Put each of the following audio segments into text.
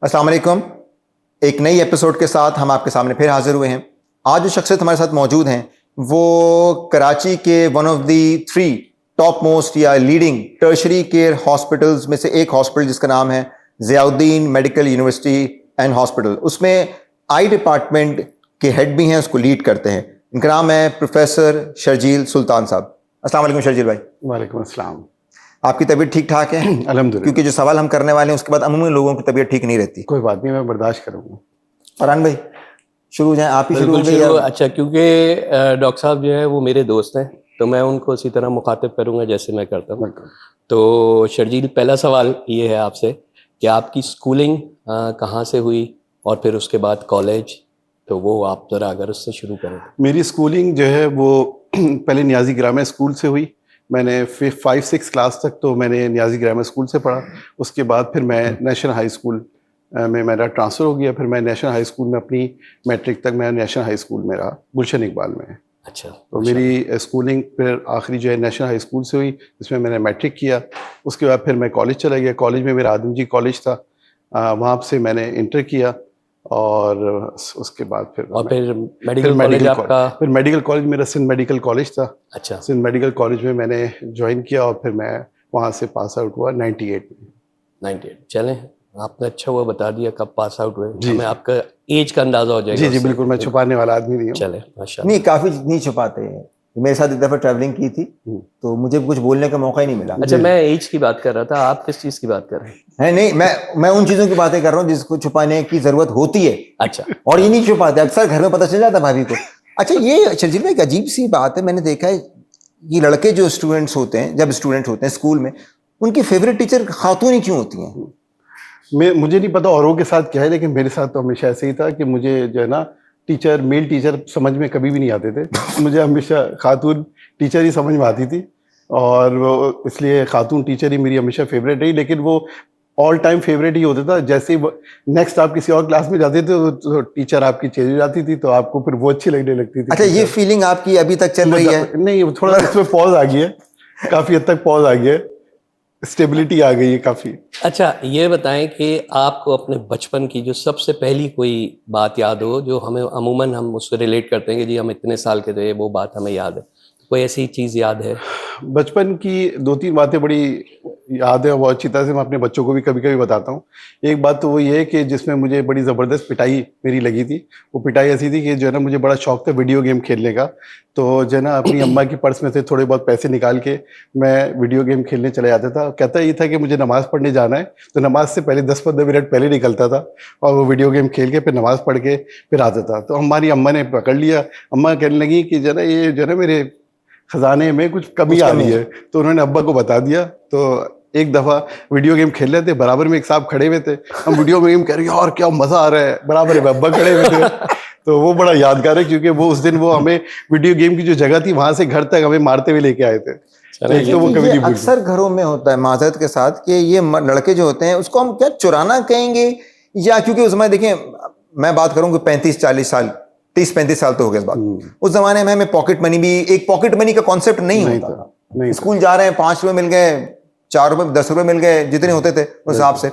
अस्सलाम वालेकुम। एक नई एपिसोड के साथ हम आपके सामने फिर हाजिर हुए हैं। आज जो शख्सियत हमारे साथ मौजूद हैं वो कराची के one of the 3 top most या लीडिंग टर्शरी केयर हॉस्पिटल्स में से एक हॉस्पिटल जिसका नाम है Ziauddin medical university and hospital, उसमें आई डिपार्टमेंट के हेड भी हैं, उसको लीड करते हैं। इनका नाम है प्रोफेसर शर्जील सुल्तान साहब। अस्सलाम वालेकुम शर्जील भाई। वालेकुम अस्सलाम। आपकी तबीयत ठीक ठाक है? अल्हम्दुलिल्लाह। क्योंकि जो सवाल हम करने वाले हैं उसके बाद अमूमन लोगों की तबीयत ठीक नहीं रहती। कोई बात नहीं, मैं बर्दाश्त करूँगा। फरहान भाई शुरू हो जाए, आप ही शुरू बिल्कुल हो शुरू। जाइए। अच्छा, क्योंकि डॉक्टर साहब जो है वो मेरे दोस्त हैं तो मैं उनको उसी तरह मुखातिब करूंगा जैसे मैं करता हूँ। तो शर्जील, पहला सवाल ये है आपसे कि आपकी स्कूलिंग कहाँ से हुई और फिर उसके बाद कॉलेज, तो वो आप ज़रा अगर उससे शुरू करें। मेरी स्कूलिंग जो है वो पहले नियाजी ग्रामर स्कूल से हुई। मैंने 5-6 क्लास तक तो मैंने नियाजी ग्रामर स्कूल से पढ़ा। उसके बाद फिर मैं नेशनल हाई स्कूल में मेरा ट्रांसफ़र हो गया। फिर मैं नेशनल हाई स्कूल में अपनी मैट्रिक तक मैं नेशनल हाई स्कूल में रहा, गुलशन इकबाल में। अच्छा, तो मेरी स्कूलिंग फिर आखिरी जो है नेशनल हाई स्कूल से हुई, जिसमें मैंने मैट्रिक किया। उसके बाद फिर मैं कॉलेज चला गया। कॉलेज में मेरा आदमजी कॉलेज था, वहाँ से मैंने इंटर किया और उसके बाद फिर मेडिकल कॉलेज मेरा सिंध मेडिकल कॉलेज था। अच्छा, सिंध मेडिकल कॉलेज में मैंने ज्वाइन किया और फिर मैं वहाँ से पास आउट हुआ 98 में। 98। चलें, आपने अच्छा हुआ बता दिया कब पास आउट हुए, हमें आपका एज का अंदाजा हो जाएगा। जी जी बिल्कुल, मैं छुपाने वाला आदमी नहीं हूँ। चले, माशाल्लाह। नहीं, काफी नहीं छुपाते हैं। मेरे साथ एक दफा ट्रैवलिंग की थी तो मुझे कुछ बोलने का मौका ही नहीं मिला। अच्छा, मैं एज की बात कर रहा था, आप किस चीज़ की बात कर रहे हैं? नहीं, मैं उन चीजों की बातें कर रहा हूँ जिसको छुपाने की जरूरत होती है। अच्छा, और ये नहीं छुपाते, अक्सर घर में पता चल जाता भाभी को। अच्छा, ये शर्जील भाई एक अजीब सी बात है, मैंने देखा है ये लड़के जो स्टूडेंट्स होते हैं, जब स्टूडेंट होते हैं स्कूल में, उनकी फेवरेट टीचर खातून ही क्यों होती हैं? मुझे नहीं पता औरों के साथ क्या है, लेकिन मेरे साथ तो हमेशा ऐसे ही था कि मुझे जो है ना मेल टीचर समझ में कभी भी नहीं आते थे। मुझे हमेशा खातून टीचर ही समझ में आती थी और वो इसलिए खातून टीचर ही मेरी हमेशा फेवरेट रही। लेकिन वो ऑल टाइम फेवरेट ही होता था। जैसे ही नेक्स्ट आप किसी और क्लास में जाते थे तो टीचर आपकी चेंज हो जाती थी, तो आपको फिर वो अच्छी लगने लगती थी। अच्छा, ये फीलिंग आपकी अभी तक चल रही है? नहीं, थोड़ा इसमें पॉज आ गई है, काफ़ी हद तक पॉज आ गई है, स्टेबिलिटी आ गई है काफ़ी। अच्छा, ये बताएं कि आपको अपने बचपन की जो सबसे पहली कोई बात याद हो जो हमें अमूमन हम उससे रिलेट करते हैं कि जी हम इतने साल के थे, वो बात हमें याद है, कोई ऐसी चीज़ याद है? बचपन की 2-3 बातें बड़ी याद है, वो अच्छी तरह से मैं अपने बच्चों को भी कभी कभी बताता हूँ। एक बात तो वो ये है कि जिसमें मुझे बड़ी ज़बरदस्त पिटाई मेरी लगी थी। वो पिटाई ऐसी थी कि जो है ना मुझे बड़ा शौक था वीडियो गेम खेलने का। तो जो है ना अपनी अम्मा की पर्स में से थोड़े बहुत पैसे निकाल के मैं वीडियो गेम खेलने चले जाता था। कहता ये था कि मुझे नमाज़ पढ़ने जाना है, तो नमाज से पहले 10-15 मिनट पहले निकलता था और वो वीडियो गेम खेल के फिर नमाज़ पढ़ के फिर आता था। तो हमारी अम्मा ने पकड़ लिया। अम्मा कहने लगी कि जो है ना ये जो है ना मेरे खजाने में कुछ कमी आ रही है। तो उन्होंने अब्बा को बता दिया। तो एक दफ़ा वीडियो गेम खेल रहे थे, बराबर में एक साहब खड़े हुए थे। हम वीडियो गेम कह रहे हैं यार क्या मज़ा आ रहा है, बराबर में अब्बा खड़े हुए थे। तो वो बड़ा यादगार है क्योंकि वो उस दिन वो हमें वीडियो गेम की जो जगह थी वहाँ से घर तक हमें मारते हुए लेके आए थे। तो वो कभी अक्सर घरों में होता है माजरत के साथ कि ये लड़के जो होते हैं उसको हम क्या चुराना कहेंगे, या क्योंकि उस समय देखिए मैं बात करूँ कि 35-40 साल 30-35 साल तो हो गए इस बात। उस जमाने में हमें पॉकेट मनी भी, एक पॉकेट मनी का कॉन्सेप्ट नहीं होता था। स्कूल जा रहे हैं, 5 रुपए मिल गए, 4 रुपए 10 रुपए मिल गए, जितने होते थे उस हिसाब से।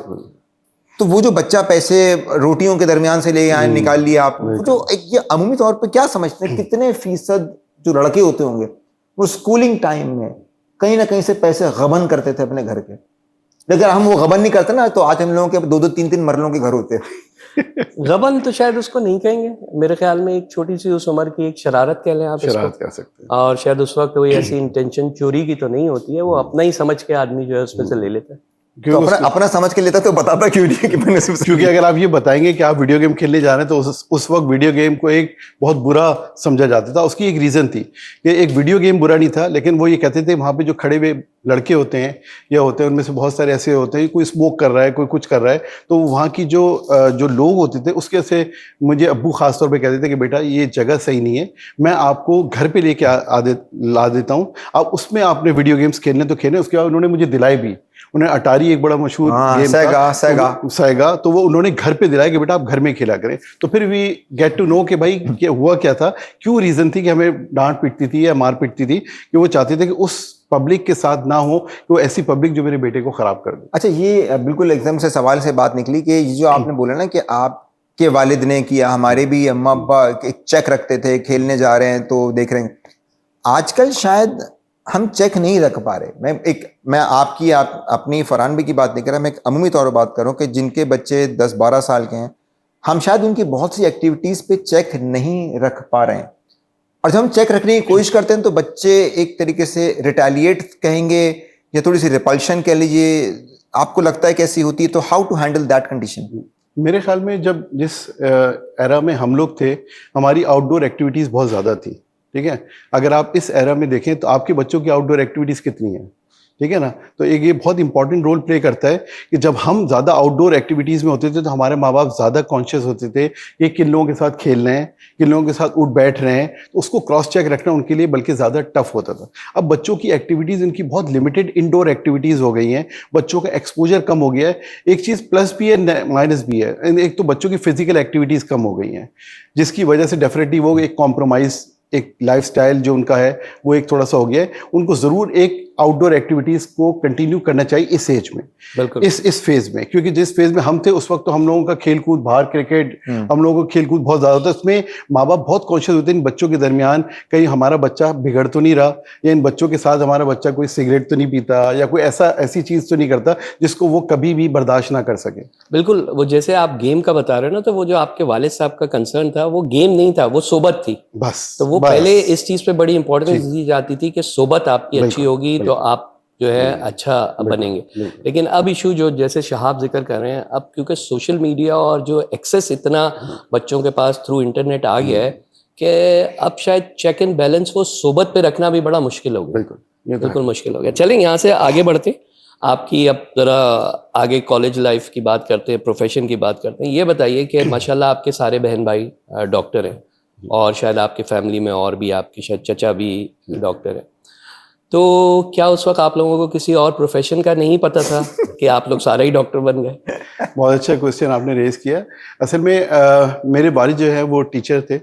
तो वो जो बच्चा पैसे रोटियों के दरमियान से ले आए, निकाल लिया आप, तो ये अमूमी तौर पे क्या समझते हैं कितने फीसद जो लड़के होते होंगे वो स्कूलिंग टाइम में कहीं ना कहीं से पैसे गबन करते थे अपने घर के? लेकिन हम वो गबन नहीं करते ना, तो आज हम लोगों के 2-2 3-3 मरलों के घर होते हैं। गबन तो शायद उसको नहीं कहेंगे, मेरे ख्याल में एक छोटी सी उस उम्र की एक शरारत कह लें आप, शरारत कह सकते हैं। और शायद उस वक्त कोई ऐसी इंटेंशन चोरी की तो नहीं होती है, वो अपना ही समझ के आदमी जो है उसमें से ले लेता है। तो अपना समझ के लेता तो बताता क्यों नहीं कि मैंने क्योंकि अगर आप ये बताएंगे कि आप वीडियो गेम खेलने जा रहे हैं तो उस वक्त वीडियो गेम को एक बहुत बुरा समझा जाता था। उसकी एक रीज़न थी कि एक वीडियो गेम बुरा नहीं था, लेकिन वो ये कहते थे वहाँ पे जो खड़े हुए लड़के होते हैं या होते हैं उनमें से बहुत सारे ऐसे होते हैं कोई स्मोक कर रहा है, कोई कुछ कर रहा है, तो वहाँ की जो लोग होते थे उसके से मुझे अब्बू खास तौर पे कहते थे कि बेटा ये जगह सही नहीं है, मैं आपको घर पे लेके ला देता हूँ, आप उसमें आपने वीडियो गेम्स खेलने तो खेलें। उसके बाद उन्होंने मुझे दिलाए भी। उन्हें अटारी एक बड़ा मशहूर गेम था, सैगा, तो वो उन्होंने घर पे दिलाया कि बेटा आप घर में खेला करें। तो फिर वी गेट टू नो कि भाई क्या हुआ क्या था, क्यों रीज़न थी कि हमें डांट पिटती थी या मार पिटती थी, कि वो चाहते थे कि उस पब्लिक के साथ ना हो कि वो ऐसी पब्लिक जो मेरे बेटे को खराब कर दे। अच्छा, ये बिल्कुल एकदम से सवाल से बात निकली कि ये जो आपने बोला ना कि आपके वालिद ने किया, हमारे भी अम्मा अब्बा एक चेक रखते थे, खेलने जा रहे हैं तो देख रहे हैं। आजकल शायद हम चेक नहीं रख पा रहे। मैं आपकी अपनी फरहान भी की बात नहीं कर रहा, मैं एक अमूमी तौर पर बात कर रहा हूँ कि जिनके बच्चे 10-12 साल के हैं, हम शायद उनकी बहुत सी एक्टिविटीज़ पे चेक नहीं रख पा रहे हैं। और जब हम चेक रखने की कोशिश करते हैं तो बच्चे एक तरीके से रिटेलिएट कहेंगे या थोड़ी सी रिपल्शन कह लीजिए, आपको लगता है कैसी होती है? तो how to handle that condition? मेरे ख्याल में जब जिस एरा में हम लोग थे, हमारी आउटडोर एक्टिविटीज़ बहुत ज़्यादा थी, ठीक है। अगर आप इस एरा में देखें तो आपके बच्चों की आउटडोर एक्टिविटीज़ कितनी हैं, ठीक है ना। तो एक ये बहुत इंपॉर्टेंट रोल प्ले करता है कि जब हम ज़्यादा आउटडोर एक्टिविटीज़ में होते थे तो हमारे माँ बाप ज़्यादा कॉन्शियस होते थे कि किन लोगों के साथ खेल रहे हैं, किन लोगों के साथ उठ बैठ रहे हैं, तो उसको क्रॉस चेक रखना उनके लिए बल्कि ज़्यादा टफ होता था। अब बच्चों की एक्टिविटीज़ इनकी बहुत लिमिटेड इंडोर एक्टिविटीज़ हो गई हैं, बच्चों का एक्सपोजर कम हो गया है। एक चीज़ प्लस भी है, माइनस भी है। एक तो बच्चों की फिजिकल एक्टिविटीज़ कम हो गई हैं, जिसकी वजह से डेफिनेटली वो एक कॉम्प्रोमाइज़, एक लाइफस्टाइल जो उनका है वो एक थोड़ा सा हो गया है। उनको ज़रूर एक आउटडोर एक्टिविटीज़ को कंटिन्यू करना चाहिए इस एज में, इस फेज में, क्योंकि जिस फेज में हम थे उस वक्त तो हम लोगों का खेल कूद बाहर, क्रिकेट, हम लोगों को खेल कूद बहुत ज़्यादा होता है। उसमें माँ बाप बहुत कॉन्शियस होते हैं इन बच्चों के दरमियान, कहीं हमारा बच्चा बिगड़ तो नहीं रहा, या इन बच्चों के साथ हमारा बच्चा कोई सिगरेट तो नहीं पीता या कोई ऐसी चीज़ तो नहीं करता जिसको वो कभी भी बर्दाश्त ना कर सके। बिल्कुल, वो जैसे आप गेम का बता रहे हो ना, तो वो जो आपके वालिद साहब का कंसर्न था वो गेम नहीं था, वो सोबत थी। बस तो वो पहले इस चीज़ पे बड़ी इंपॉर्टेंस दी जाती थी कि सोबत आपकी अच्छी होगी तो आप जो है अच्छा बनेंगे। लेकिन अब इशू जो जैसे शहाब जिक्र कर रहे हैं, अब क्योंकि सोशल मीडिया और जो एक्सेस इतना बच्चों के पास थ्रू इंटरनेट आ गया है कि अब शायद चेक एंड बैलेंस वो सोबत पे रखना भी बड़ा मुश्किल हो गया। बिल्कुल मुश्किल हो गया। चलें यहाँ से आगे बढ़ते, आपकी अब ज़रा आगे कॉलेज लाइफ की बात करते हैं, प्रोफेशन की बात करते हैं। ये बताइए कि माशाल्लाह आपके सारे बहन भाई डॉक्टर हैं और शायद आपकी फैमिली में और भी आपके शायद चचा भी डॉक्टर हैं, तो क्या उस वक्त आप लोगों को किसी और प्रोफेशन का नहीं पता था कि आप लोग सारे ही डॉक्टर बन गए? बहुत अच्छा क्वेश्चन आपने रेज किया। असल में मेरे वालिद जो है वो टीचर थे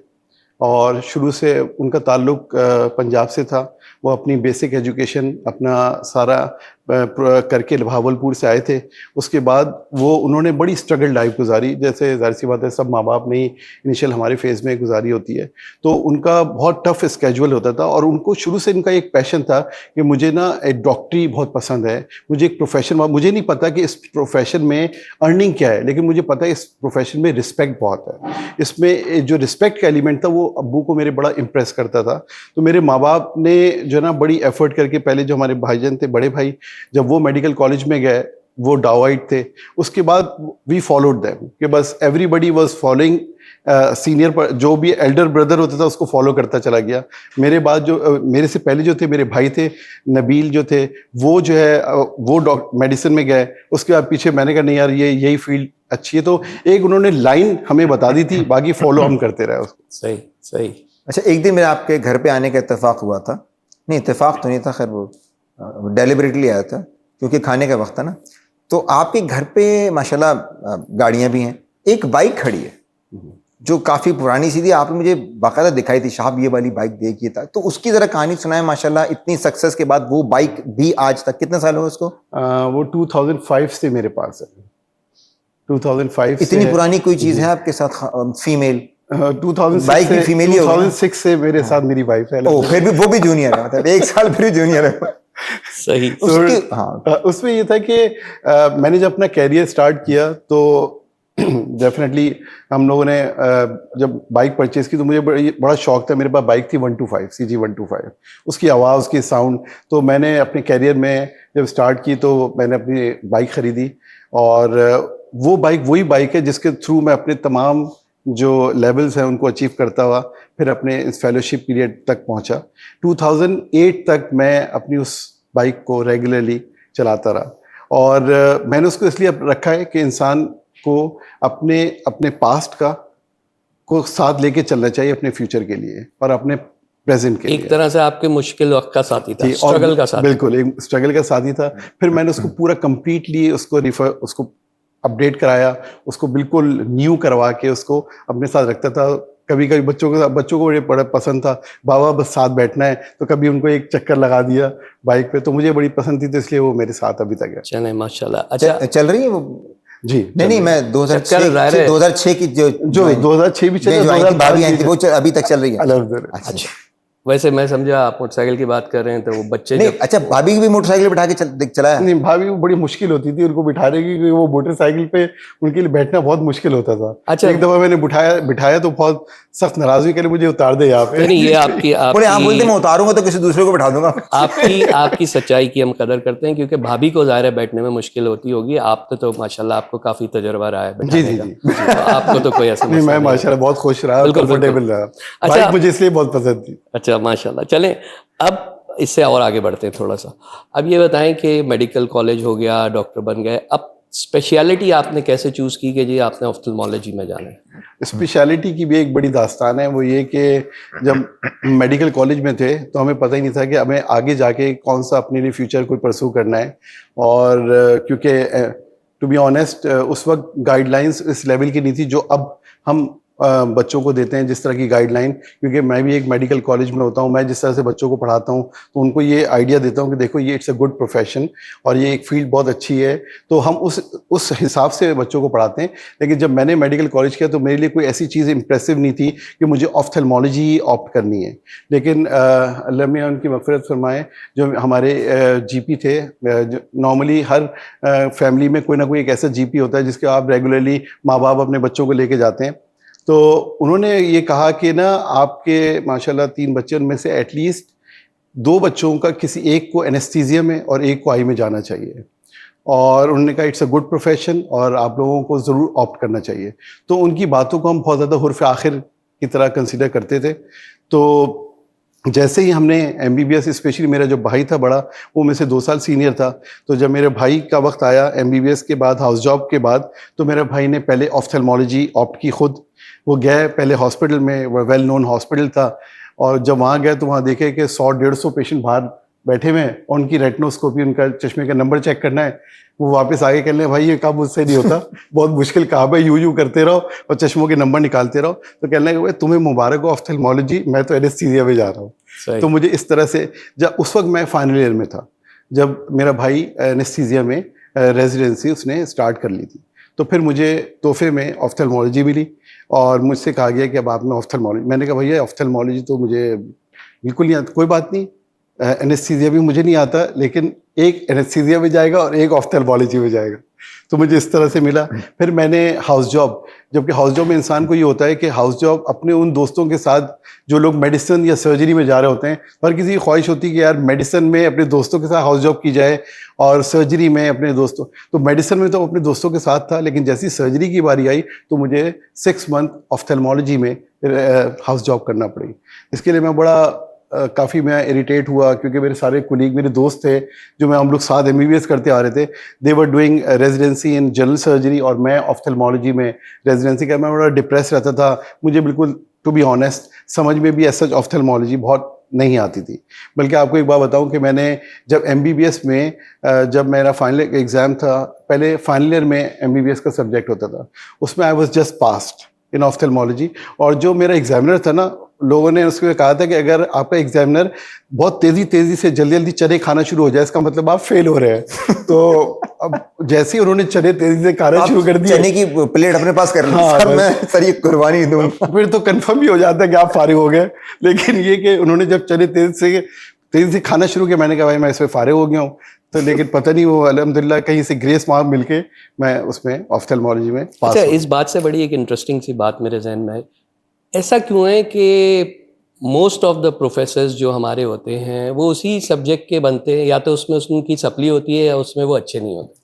और शुरू से उनका ताल्लुक पंजाब से था। वो अपनी बेसिक एजुकेशन अपना सारा करके भावलपुर से आए थे। उसके बाद वो उन्होंने बड़ी स्ट्रगल लाइफ गुजारी, जैसे जाहिर सी बात है सब माँ बाप ने ही इनिशियल हमारे फेज़ में गुजारी होती है। तो उनका बहुत टफ स्केजुअल होता था और उनको शुरू से उनका एक पैशन था कि मुझे ना एक डॉक्टरी बहुत पसंद है, मुझे एक प्रोफेशन, मुझे नहीं पता कि इस प्रोफेशन में अर्निंग क्या है, लेकिन मुझे पता है इस प्रोफेशन में रिस्पेक्ट बहुत है। इसमें जो रिस्पेक्ट का एलिमेंट था वो अब्बू को मेरे बड़ा इम्प्रेस करता था। तो मेरे माँ बाप ने जो ना बड़ी एफर्ट करके, पहले जो हमारे भाईजान थे, बड़े भाई, जब वो मेडिकल कॉलेज में गए, वो डावाइट थे, उसके बाद वी फॉलोड देम कि बस एवरीबडी वाज फॉलोइंग सीनियर पर, जो भी एल्डर ब्रदर होता था उसको फॉलो करता चला गया। मेरे बाद जो मेरे से पहले जो थे मेरे भाई थे, नबील जो थे, वो जो है वो मेडिसिन में गए। उसके बाद पीछे मैंने कहा नहीं यार ये यही फील्ड अच्छी है, तो एक उन्होंने लाइन हमें बता दी थी, बाकी फॉलो हम करते रहे उसको। सही सही। अच्छा, एक दिन मेरा आपके घर पे आने का इत्तेफाक हुआ था, नहीं इत्तेफाक तो नहीं था, खैर वो डेलिबरेटली आया था क्योंकि खाने का वक्त था ना। तो आपके घर पे माशाल्लाह गाड़ियां भी हैं, एक बाइक खड़ी है जो काफ़ी पुरानी सी थी, आपने मुझे बाकायदा दिखाई थी, साहब ये वाली बाइक देखिए था, तो उसकी ज़रा कहानी सुनाए। माशाल्लाह इतनी सक्सेस के बाद वो बाइक भी आज तक, कितने साल हुए उसको? वो 2005 से मेरे पास है। 2005 इतनी पुरानी कोई चीज़ है आपके साथ? फीमेल 2006 बाइक भी फीमेल ही होगी? 2006 से मेरे साथ मेरी वाइफ है। ओ, फिर भी वो भी जूनियर है, मतलब एक साल फिर जूनियर है। सही। उसमें ये था कि मैंने जब अपना कैरियर स्टार्ट किया तो डेफिनेटली हम लोगों ने जब बाइक परचेज की तो मुझे बड़ा शौक था। मेरे पास बाइक थी 125 CG 125, उसकी आवाज़, उसकी साउंड। तो मैंने अपने कैरियर में जब स्टार्ट की तो मैंने अपनी बाइक ख़रीदी और वो बाइक वही बाइक है जिसके थ्रू मैं अपने तमाम जो लेवल्स हैं उनको अचीव करता हुआ फिर अपने इस फेलोशिप पीरियड तक पहुंचा। 2008 तक मैं अपनी उस बाइक को रेगुलरली चलाता रहा और मैंने उसको इसलिए रखा है कि इंसान को अपने अपने पास्ट को साथ लेके चलना चाहिए अपने फ्यूचर के लिए और अपने प्रेजेंट के लिए। एक तरह से आपके मुश्किल वक्त का साथी था, स्ट्रगल का साथी। बिल्कुल, एक स्ट्रगल का साथी था। फिर मैंने उसको पूरा कंप्लीटली उसको अपडेट कराया, उसको बिल्कुल न्यू करवा के उसको अपने साथ रखता था। कभी कभी बच्चों को बड़ा पसंद था, बाबा बस साथ बैठना है, तो कभी उनको एक चक्कर लगा दिया बाइक पे, तो मुझे बड़ी पसंद थी, तो इसलिए वो मेरे साथ अभी तक है। चले माशाल्लाह। अच्छा चल रही है वो? जी नहीं, मैं 2006 की जो 2006 भी चले, भाभी आई थी, वो अभी तक चल रही है। अच्छा, वैसे मैं समझा आप मोटरसाइकिल की बात कर रहे हैं, तो वो बच्चे नहीं, अच्छा भाभी की भी मोटरसाइकिल बिठा के चलाया? नहीं, भाभी को बड़ी मुश्किल होती थी उनको बिठाने की, क्योंकि वो मोटरसाइकिल पे उनके लिए बैठना बहुत मुश्किल होता था। अच्छा, एक दफा मैंने बिठाया तो बहुत सख्त नाराज हुई, मुझे उतार दे यहाँ पे। नहीं, ये आपकी आप बोलते मैं उतारूंगा तो किसी दूसरे को बिठा दूंगा। आपकी सच्चाई की हम कदर करते हैं, क्योंकि भाभी को ज़ाहिर है बैठने में मुश्किल होती होगी, आपको तो माशाल्लाह आपको काफी तजर्बा रहा है। जी जी जी, तो आपको तो कोई ऐसा नहीं, मैं माशाल्लाह बहुत खुश रहा, कंफर्टेबल रहा। बाइक मुझे इसलिए बहुत पसंद थी। अच्छा माशाल्लाह। चलें अब इससे और आगे बढ़ते हैं थोड़ा सा। अब ये बताएं कि मेडिकल कॉलेज हो गया, डॉक्टर बन गए, अब स्पेशलिटी आपने कैसे चूज की कि जी आपने ऑफ्थल्मोलॉजी में जाना है? स्पेशलिटी की भी एक बड़ी दास्तान है। वो ये कि जब मेडिकल कॉलेज में थे तो हमें पता ही नहीं था कि हमें आगे जाके कौन सा अपने लिए फ्यूचर कोई परस्यू करना है। और क्योंकि टू बी ऑनेस्ट उस वक्त गाइडलाइंस इस लेवल की नहीं थी जो अब हम बच्चों को देते हैं, जिस तरह की गाइडलाइन। क्योंकि मैं भी एक मेडिकल कॉलेज में होता हूँ, मैं जिस तरह से बच्चों को पढ़ाता हूँ तो उनको ये आइडिया देता हूँ कि देखो ये इट्स अ गुड प्रोफेशन और ये एक फील्ड बहुत अच्छी है, तो हम उस हिसाब से बच्चों को पढ़ाते हैं। लेकिन जब मैंने मेडिकल कॉलेज किया तो मेरे लिए कोई ऐसी चीज़ इंप्रेसिव नहीं थी कि मुझे ऑफ्थल्मोलॉजी ही ऑप्ट करनी है। लेकिन अल्लाह मियां उनकी मग़फ़िरत फरमाए, जो हमारे जीपी थे, नॉर्मली हर फैमिली में कोई ना कोई एक ऐसा जीपी होता है जिसके आप रेगुलरली माँ बाप अपने बच्चों को लेके जाते हैं। तो उन्होंने ये कहा कि ना आपके माशाल्लाह 3 बच्चे, उनमें से एटलीस्ट 2 बच्चों का किसी एक को एनेस्थीसिया में और एक को आई में जाना चाहिए। और उन्होंने कहा इट्स अ गुड प्रोफेशन और आप लोगों को ज़रूर ऑप्ट करना चाहिए। तो उनकी बातों को हम बहुत ज़्यादा हुर्फ़ आखिर की तरह कंसिडर करते थे। तो जैसे ही हमने MBBS, स्पेशली मेरा जो भाई था बड़ा, वो मेरे से 2 साल सीनियर था, तो जब मेरे भाई का वक्त आया MBBS के बाद, हाउस जॉब के बाद, तो मेरे भाई ने पहले ऑफ्थल्मोलॉजी ऑप्ट की खुद। वो गए पहले हॉस्पिटल में, वो वेल नोन हॉस्पिटल था, और जब वहाँ गए तो वहाँ देखे कि 100-150 पेशेंट बाहर बैठे हुए हैं, उनकी रेटिनोस्कोपी, उनका चश्मे का नंबर चेक करना है। वो वापस आगे कहने भाई ये काम मुझसे नहीं होता, बहुत मुश्किल काम है, यूं करते रहो और चश्मों के नंबर निकालते रहो। तो कहने लगे तुम्हें मुबारक हो ऑफ्थल्मोलॉजी, मैं तो एनेस्थीसिया में जा रहा हूँ। तो मुझे इस तरह से, जब उस वक्त मैं फाइनल ईयर में था, जब मेरा भाई एनेस्थीसिया में रेजिडेंसी उसने स्टार्ट कर ली थी, तो फिर मुझे तोहफे में ऑफ्थल्मोलॉजी मिली और मुझसे कहा गया कि अब आप में ऑफ्थल्मोलॉजी। मैंने कहा भैया ऑफ्थल्मोलॉजी तो मुझे बिल्कुल नहीं आता। कोई बात नहीं, एनेस्थीसिया भी मुझे नहीं आता, लेकिन एक एनेस्थीसिया में जाएगा और एक ऑफ्थल्मोलॉजी में जाएगा। तो मुझे इस तरह से मिला। फिर मैंने हाउस जॉब, जबकि हाउस जॉब में इंसान को ये होता है कि हाउस जॉब अपने उन दोस्तों के साथ जो लोग मेडिसिन या सर्जरी में जा रहे होते हैं, हर किसी की ख्वाहिश होती है कि यार मेडिसिन में अपने दोस्तों के साथ हाउस जॉब की जाए और सर्जरी में अपने दोस्तों। तो मेडिसिन में तो अपने दोस्तों के साथ था, लेकिन जैसी सर्जरी की बारी आई तो मुझे 6 मंथ ऑफ्थल्मोलॉजी में हाउस जॉब करना पड़ी। इसके लिए मैं बड़ा काफ़ी मैं इरिटेट हुआ, क्योंकि मेरे सारे कुलीग, मेरे दोस्त थे जो हम लोग साथ MBBS करते आ रहे थे, they were doing residency in general surgery और मैं ऑफ्थल्मोलॉजी में रेजिडेंसी का। मैं बड़ा डिप्रेस रहता था, मुझे बिल्कुल टू बी ऑनेस्ट समझ में भी ऐसा ऑफ्थल्मोलॉजी बहुत नहीं आती थी। बल्कि आपको एक बात बताऊं कि मैंने जब MBBS में जब मेरा फाइनल एग्ज़ाम था, पहले फाइनल ईयर में MBBS का सब्जेक्ट होता था, उसमें I was just passed in ophthalmology. और जो मेरा एग्जामिनर था ना, लोगों ने उसको कहा था कि अगर आपका एग्जामिनर बहुत तेजी से जल्दी चने खाना शुरू हो जाए, इसका मतलब आप फेल हो रहे हैं। तो अब जैसे ही उन्होंने चने तेजी से खाना शुरू कर दिया, चने की प्लेट अपने पास कर ली, हाँ, सर ये कुर्बानी दूं, फिर तो कंफर्म भी हो जाता है कि आप फारिग हो गए। लेकिन ये कि उन्होंने जब चने तेजी से खाना शुरू किया, मैंने कहा भाई मैं इसमें फारिग हो गया हूँ। तो लेकिन पता नहीं वो अल्हम्दुलिल्लाह कहीं से ग्रेस मार्क मिलके मैं उसमें ऑफ्थल्मोलॉजी में पास। अच्छा, इस बात से बड़ी एक इंटरेस्टिंग सी बात मेरे जहन में है, ऐसा क्यों है कि मोस्ट ऑफ द प्रोफेसर्स जो हमारे होते हैं वो उसी सब्जेक्ट के बनते हैं, या तो उसमें उनकी सप्ली होती है या उसमें वो अच्छे नहीं होते?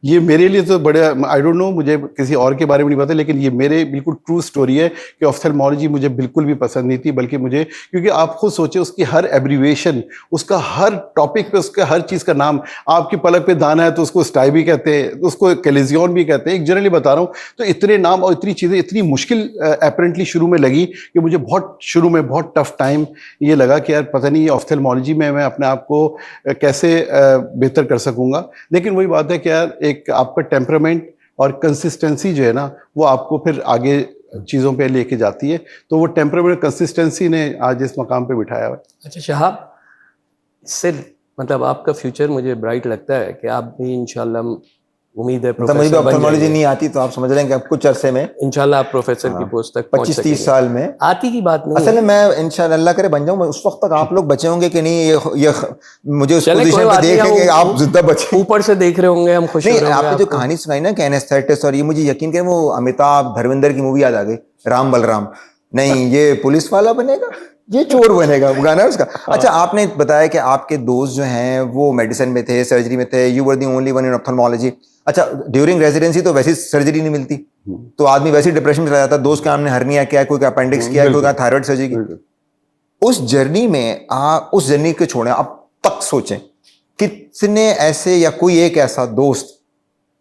ये मेरे लिए तो बड़े, आई डोंट नो, मुझे किसी और के बारे में नहीं पता, लेकिन ये मेरे बिल्कुल ट्रू स्टोरी है कि ऑफ्थल्मोलॉजी मुझे बिल्कुल भी पसंद नहीं थी। बल्कि मुझे, क्योंकि आप खुद सोचे उसकी हर एब्रीविएशन, उसका हर टॉपिक पे उसका हर चीज़ का नाम, आपकी पलक पे दाना है तो उसको स्टाई भी कहते हैं, उसको कैलेजियन भी कहते हैं, एक जनरली बता रहा हूँ। तो इतने नाम और इतनी चीज़ें इतनी मुश्किल अपेरेंटली शुरू में लगी कि मुझे बहुत शुरू में बहुत टफ टाइम ये लगा कि यार पता नहीं ये ऑफ्थल्मोलॉजी में मैं अपने आप को कैसे बेहतर कर सकूँगा। लेकिन वही बात है कि यार एक आपका टेम्परामेंट और कंसिस्टेंसी जो है ना वो आपको फिर आगे चीज़ों पे लेके जाती है। तो वो टेम्परामेंट कंसिस्टेंसी ने आज इस मकाम पे बिठाया हुआ है। अच्छा शहाब, इससे मतलब आपका फ्यूचर मुझे ब्राइट लगता है कि आप भी इंशाल्लाह, उम्मीद है मतलब मुझे भी प्रोफेसर बन ऑप्थेल्मोलॉजी जाएंगे नहीं आती, तो आप समझ रहे हैं कि अब कुछ अरसे में इंशाल्लाह आप प्रोफेसर की पोस्ट तक पहुंच 25-30 सकेंगे। साल में आती की बात नहीं असल में है। मैं इंशाल्लाह अल्लाह करे बन जाऊं। उस वक्त तक आप लोग बचे होंगे कि नहीं, ये मुझे उस चले, कोई पोजीशन पे बात नहीं, देख के हम आप जिंदा बचे। ऊपर से देख रहे होंगे, हम खुश हो नहीं, रहे होंगे आपने जो आपको। कहानी सुनाई ना कि एनेस्थेटिस, और ये मुझे यकीन करें वो अमिताभ धर्मेंद्र की मूवी याद आ गई, राम बलराम। नहीं, ये पुलिस वाला बनेगा, ये चोर बनेगा, वो गाना है उसका। अच्छा, आपने बताया कि आपके दोस्त जो हैं वो मेडिसिन में थे, सर्जरी में थे, you were the only one in ophthalmology. अच्छा, ड्यूरिंग रेजिडेंसी तो वैसी सर्जरी नहीं मिलती, तो आदमी वैसे डिप्रेशन में चला जाता। दोस्त का हमने हर्निया किया, कोई का अपेंडिक्स किया, कोई का थायराइड सर्जरी की। उस जर्नी में उस जर्नी को छोड़ें, आप तक सोचें कितने ऐसे या कोई एक ऐसा दोस्त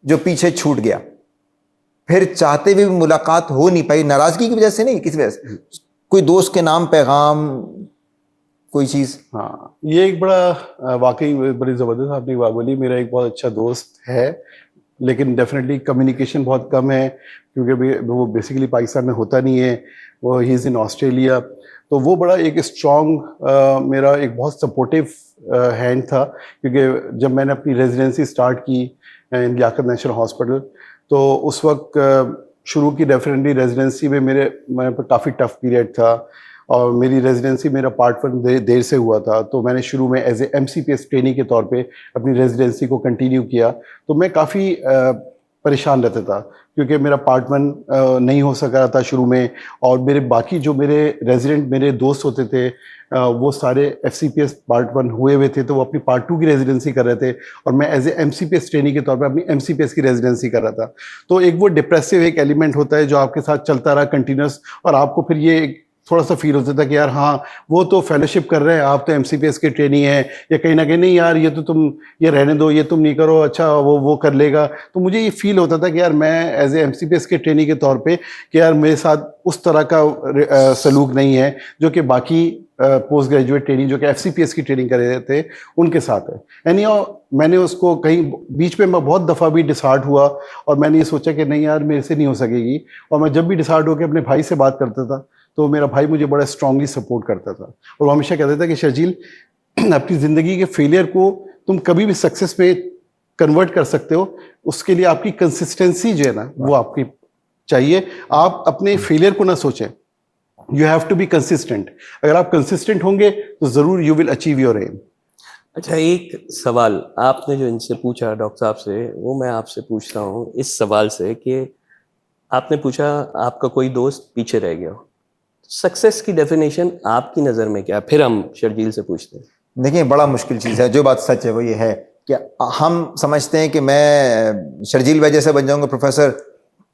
जो पीछे छूट गया, फिर चाहते हुए भी मुलाकात हो नहीं पाई, नाराजगी की वजह से नहीं, किस वजह से, कोई दोस्त के नाम पैगाम, कोई चीज। हाँ, ये एक बड़ा वाकई बड़ी ज़बरदस्त आपने एक बात बोली। मेरा एक बहुत अच्छा दोस्त है, लेकिन डेफिनेटली कम्युनिकेशन बहुत कम है, क्योंकि वो बेसिकली पाकिस्तान में होता नहीं है, वो ही इज़ इन ऑस्ट्रेलिया। तो वो बड़ा एक स्ट्रॉन्ग, मेरा एक बहुत सपोर्टिव हैंड था, क्योंकि जब मैंने अपनी रेजिडेंसी स्टार्ट की लियाकत नेशनल हॉस्पिटल, तो उस वक्त शुरू की डेफिनेटली रेजिडेंसी में मेरे पर काफ़ी टफ पीरियड था, और मेरी रेजिडेंसी मेरा पार्ट 1 देर से हुआ था। तो मैंने शुरू में एज ए MCPS ट्रेनिंग के तौर पे अपनी रेजिडेंसी को कंटिन्यू किया। तो मैं काफ़ी परेशान रहता था, क्योंकि मेरा पार्ट 1 नहीं हो सका था शुरू में, और मेरे बाकी जो मेरे रेजिडेंट मेरे दोस्त होते थे वो सारे FCPS पार्ट 1 हुए हुए थे, तो वो अपनी पार्ट 2 की रेजिडेंसी कर रहे थे, और मैं एज ए MCPS ट्रेनिंग के तौर पे अपनी MCPS की रेजिडेंसी कर रहा था। तो एक वो डिप्रेसिव एक एलिमेंट होता है जो आपके साथ चलता रहा कंटिन्यूस, और आपको फिर ये थोड़ा सा फील होता था कि यार हाँ, वो तो फेलोशिप कर रहे हैं, आप तो MCPS की ट्रेनिंग है, या कहीं ना कहीं नहीं यार, ये तो तुम ये रहने दो, ये तुम नहीं करो, अच्छा वो कर लेगा। तो मुझे ये फील होता था कि यार मैं एज ए MCPS के ट्रेनिंग के तौर पे कि यार मेरे साथ उस तरह का सलूक नहीं है जो कि बाकी पोस्ट ग्रेजुएट ट्रेनिंग जो कि FCPS की ट्रेनिंग कर रहे थे उनके साथ है। यानी मैंने उसको कहीं बीच में मैं बहुत दफ़ा भी डिसहार्ट हुआ, और मैंने ये सोचा कि नहीं यार, मेरे से नहीं हो सकेगी। और मैं जब भी डिसहार्ट होकर अपने भाई से बात करता था, तो मेरा भाई मुझे बड़ा स्ट्रांगली सपोर्ट करता था, और वो हमेशा कहता था कि शर्जील, अपनी ज़िंदगी के फेलियर को तुम कभी भी सक्सेस में कन्वर्ट कर सकते हो, उसके लिए आपकी कंसिस्टेंसी जो है ना वो आपकी चाहिए। आप अपने फेलियर को ना सोचें, you have to be consistent. अगर आप कंसिस्टेंट होंगे तो ज़रूर you will achieve your aim. अच्छा, एक सवाल आपने जो इनसे पूछा डॉक्टर साहब से, वो मैं आपसे पूछता हूँ इस सवाल से कि आपने पूछा आपका कोई दोस्त पीछे रह गया हो, सक्सेस की डेफिनेशन आपकी नज़र में क्या है? फिर हम शर्जील से पूछते हैं। देखिए, बड़ा मुश्किल चीज़ है। जो बात सच है वो ये है कि हम समझते हैं कि मैं शर्जील भाई जैसे बन जाऊंगा प्रोफेसर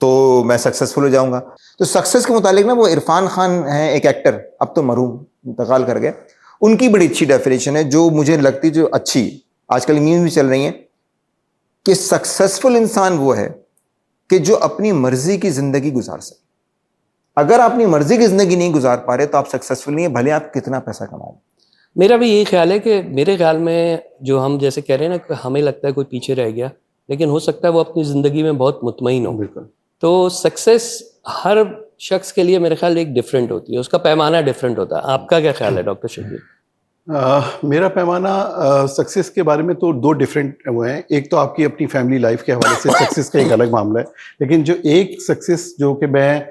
तो मैं सक्सेसफुल हो जाऊंगा। तो सक्सेस के मुतालिक ना, वो इरफान खान हैं एक एक्टर, अब तो मरहूम इंतकाल कर गए, उनकी बड़ी अच्छी डेफिनेशन है जो मुझे लगती, जो अच्छी आजकल मीम्स भी चल रही हैं, कि सक्सेसफुल इंसान वो है कि जो अपनी मर्जी की जिंदगी गुजार सके। अगर आप अपनी मर्जी की जिंदगी नहीं गुजार पा रहे तो आप सक्सेसफुल नहीं है, भले आप कितना पैसा कमा लें। मेरा भी यही ख्याल है कि मेरे ख्याल में जो हम जैसे कह रहे हैं ना कि हमें लगता है कोई पीछे रह गया, लेकिन हो सकता है वो अपनी ज़िंदगी में बहुत मुतमईन हो। बिल्कुल। तो सक्सेस हर शख्स के लिए मेरे ख्याल एक डिफरेंट होती है, उसका पैमाना डिफरेंट होता है। आपका क्या ख्याल है डॉक्टर शर्जील? मेरा पैमाना सक्सेस के बारे में तो 2 डिफरेंट हुए हैं। एक तो आपकी अपनी फैमिली लाइफ के हवाले से सक्सेस का एक अलग मामला है, लेकिन जो एक सक्सेस जो कि मैं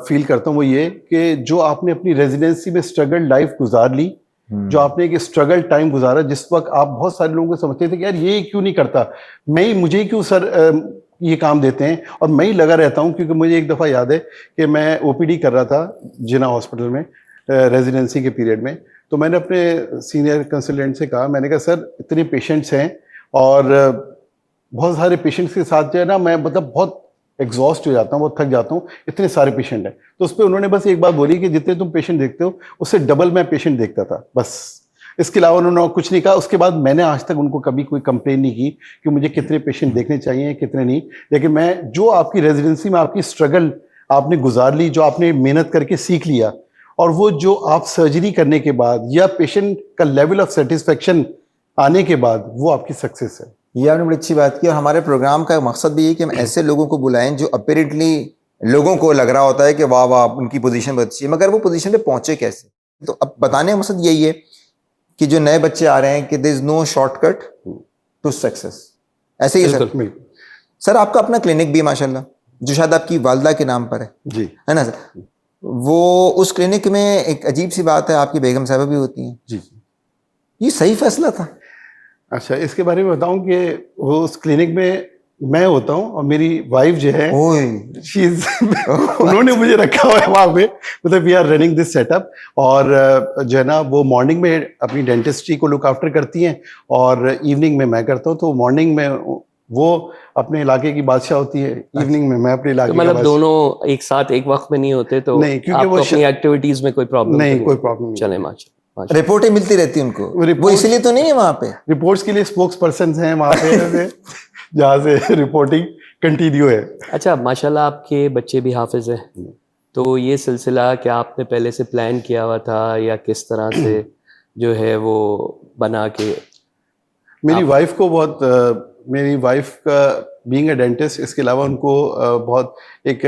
फील करता हूँ वो ये कि जो आपने अपनी रेजिडेंसी में स्ट्रगल लाइफ गुजार ली, जो आपने एक स्ट्रगल टाइम गुजारा, जिस वक्त आप बहुत सारे लोगों को समझते थे कि यार ये क्यों नहीं करता, मुझे क्यों सर ये काम देते हैं, और मैं ही लगा रहता हूँ। क्योंकि मुझे एक दफ़ा याद है कि मैं OPD कर रहा था जिना हॉस्पिटल में रेजिडेंसी के पीरियड में, तो मैंने अपने सीनियर कंसल्टेंट से कहा, मैंने कहा सर इतने पेशेंट्स हैं और बहुत सारे पेशेंट्स के साथ जो है ना मैं मतलब बहुत एग्जॉस्ट हो जाता हूँ, बहुत थक जाता हूँ, इतने सारे पेशेंट हैं। तो उस पर उन्होंने बस एक बात बोली कि जितने तुम पेशेंट देखते हो उससे डबल मैं पेशेंट देखता था, बस। इसके अलावा उन्होंने कुछ नहीं कहा। उसके बाद मैंने आज तक उनको कभी कोई कंप्लेन नहीं की कि मुझे कितने पेशेंट देखने चाहिए कितने नहीं, लेकिन मैं जो आपकी रेजिडेंसी में आपकी स्ट्रगल आपने गुजार ली, जो आपने मेहनत करके सीख लिया, और वो जो आप सर्जरी करने के बाद या पेशेंट का लेवल ऑफ सेटिस्फेक्शन आने के बाद, वो आपकी सक्सेस है। ये आपने बड़ी अच्छी बात की, और हमारे प्रोग्राम का मकसद भी है कि हम ऐसे लोगों को बुलाएं जो अपेरेंटली लोगों को लग रहा होता है कि वाह वाह उनकी पोजीशन बहुत अच्छी है, मगर वो पोजीशन पे पहुंचे कैसे। तो अब बताने का मकसद यही है कि जो नए बच्चे आ रहे हैं कि there is no shortcut to success. ऐसे ही है सर। बिल्कुल। सर आपका अपना क्लिनिक भी है माशाल्लाह, जो शायद आपकी वालदा के नाम पर जी है ना सर। वो उस क्लिनिक में एक अजीब सी बात है, आपकी बेगम साहबा भी होती हैं। जी। ये सही फैसला था? अच्छा, इसके बारे में बताऊं कि वो उस क्लिनिक में मैं होता हूं और मेरी वाइफ जो है ओए शीज उन्होंने मुझे रखा हुआ है वहां पे, मतलब we are running this setup. और जो है ना वो मॉर्निंग में अपनी डेंटिस्ट्री को लुक आफ्टर करती हैं और इवनिंग में मैं करता हूं। तो मॉर्निंग में वो अपने इलाके की बादशाह होती है, इवनिंग में मैं अपने इलाके तो का मतलब बादशाह। दोनों एक साथ एक वक्त में नहीं होते, तो नहीं, क्योंकि आपको वो अपनी एक्टिविटीज में कोई प्रॉब्लम नहीं, कोई प्रॉब्लम नहीं। चले माशा। रिपोर्टें मिलती रहती हैं उनको, वो रिपोर्ट्स- इसलिए तो नहीं है वहां पे। रिपोर्ट्स के लिए स्पोक्स पर्सन हैं वहाँ पे जहाँ से रिपोर्टिंग कंटिन्यू है। अच्छा, माशाल्लाह आपके बच्चे भी हाफिज हैं, तो ये सिलसिला क्या आपने पहले से प्लान किया हुआ था या किस तरह से जो है वो बना के? मेरी वाइफ को बहुत मेरी वाइफ का बीइंग अ डेंटिस्ट, इसके अलावा उनको बहुत एक